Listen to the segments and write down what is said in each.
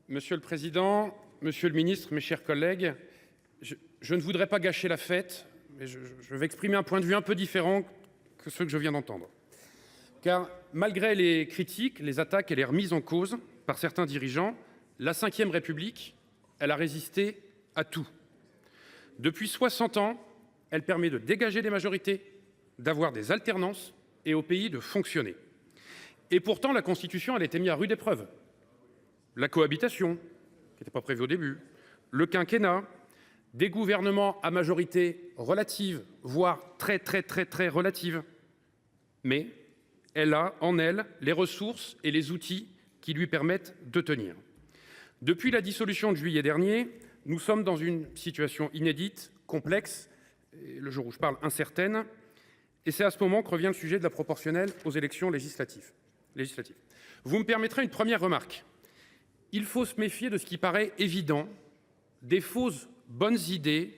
Monsieur le président, monsieur le ministre, mes chers collègues, je ne voudrais pas gâcher la fête, mais je vais exprimer un point de vue un peu différent que ceux que je viens d'entendre. Car malgré les critiques, les attaques et les remises en cause par certains dirigeants, la Ve République, elle a résisté à tout. Depuis 60 ans, elle permet de dégager des majorités, d'avoir des alternances et au pays de fonctionner. Et pourtant, la Constitution, elle a été mise à rude épreuve. La cohabitation, qui n'était pas prévue au début, le quinquennat, des gouvernements à majorité relative, voire très relative. Mais elle a en elle les ressources et les outils qui lui permettent de tenir. Depuis la dissolution de juillet dernier, nous sommes dans une situation inédite, complexe, et le jour où je parle, incertaine. Et c'est à ce moment que revient le sujet de la proportionnelle aux élections législatives. Vous me permettrez une première remarque. Il faut se méfier de ce qui paraît évident, des fausses bonnes idées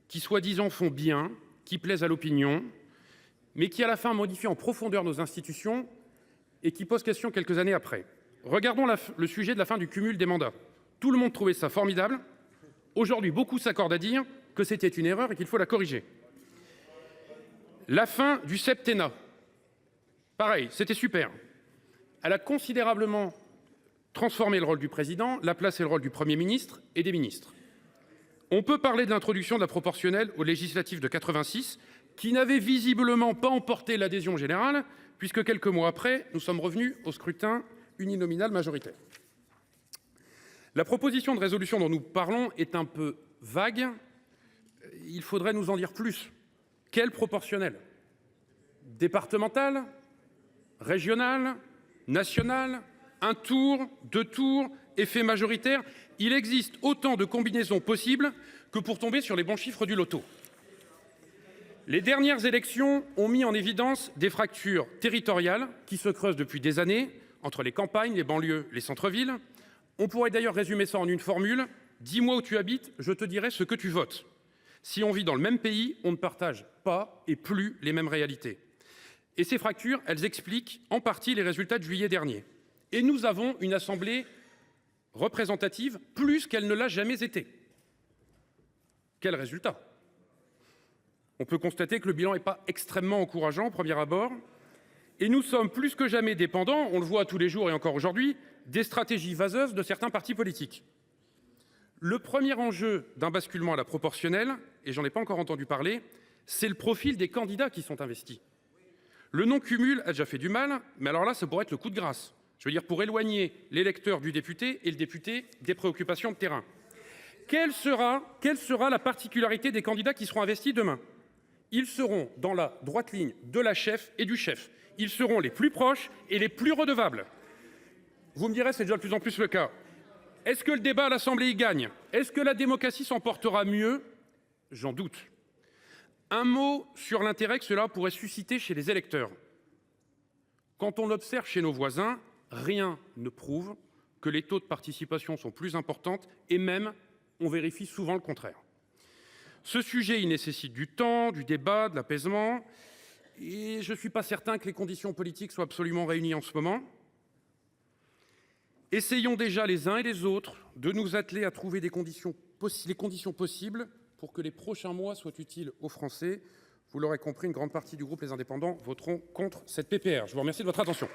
qui soi-disant font bien, qui plaisent à l'opinion, mais qui à la fin modifient en profondeur nos institutions et qui posent question quelques années après. Regardons le sujet de la fin du cumul des mandats. Tout le monde trouvait ça formidable. Aujourd'hui, beaucoup s'accordent à dire que c'était une erreur et qu'il faut la corriger. La fin du septennat. Pareil, c'était super. Elle a considérablement transformé le rôle du président, la place et le rôle du Premier ministre et des ministres. On peut parler de l'introduction de la proportionnelle aux législatives de 86, qui n'avait visiblement pas emporté l'adhésion générale, puisque quelques mois après, nous sommes revenus au scrutin uninominal majoritaire. La proposition de résolution dont nous parlons est un peu vague. Il faudrait nous en dire plus. Quelle proportionnelle ? Départementale ? Régionale ? Nationale ? Un tour ? Deux tours ? Effet majoritaire ? Il existe autant de combinaisons possibles que pour tomber sur les bons chiffres du loto. Les dernières élections ont mis en évidence des fractures territoriales qui se creusent depuis des années entre les campagnes, les banlieues, les centres-villes. On pourrait d'ailleurs résumer ça en une formule. Dis-moi où tu habites, je te dirai ce que tu votes. Si on vit dans le même pays, on ne partage pas et plus les mêmes réalités. Et ces fractures, elles expliquent en partie les résultats de juillet dernier. Et nous avons une assemblée représentative plus qu'elle ne l'a jamais été. Quel résultat ? On peut constater que le bilan n'est pas extrêmement encourageant au premier abord. Et nous sommes plus que jamais dépendants, on le voit tous les jours et encore aujourd'hui, des stratégies vaseuses de certains partis politiques. Le premier enjeu d'un basculement à la proportionnelle, et j'en ai pas encore entendu parler, c'est le profil des candidats qui sont investis. Le non-cumul a déjà fait du mal, mais alors là, ça pourrait être le coup de grâce. Je veux dire, pour éloigner l'électeur du député et le député des préoccupations de terrain. Quelle sera la particularité des candidats qui seront investis demain ? Ils seront dans la droite ligne de la chef et du chef. Ils seront les plus proches et les plus redevables. Vous me direz, c'est déjà de plus en plus le cas. Est-ce que le débat à l'Assemblée y gagne ? Est-ce que la démocratie s'en portera mieux ? J'en doute. Un mot sur l'intérêt que cela pourrait susciter chez les électeurs. Quand on observe chez nos voisins, rien ne prouve que les taux de participation sont plus importants et même, on vérifie souvent le contraire. Ce sujet, il nécessite du temps, du débat, de l'apaisement. Et je ne suis pas certain que les conditions politiques soient absolument réunies en ce moment. Essayons déjà les uns et les autres de nous atteler à trouver les conditions possibles pour que les prochains mois soient utiles aux Français. Vous l'aurez compris, une grande partie du groupe Les Indépendants voteront contre cette PPR. Je vous remercie de votre attention.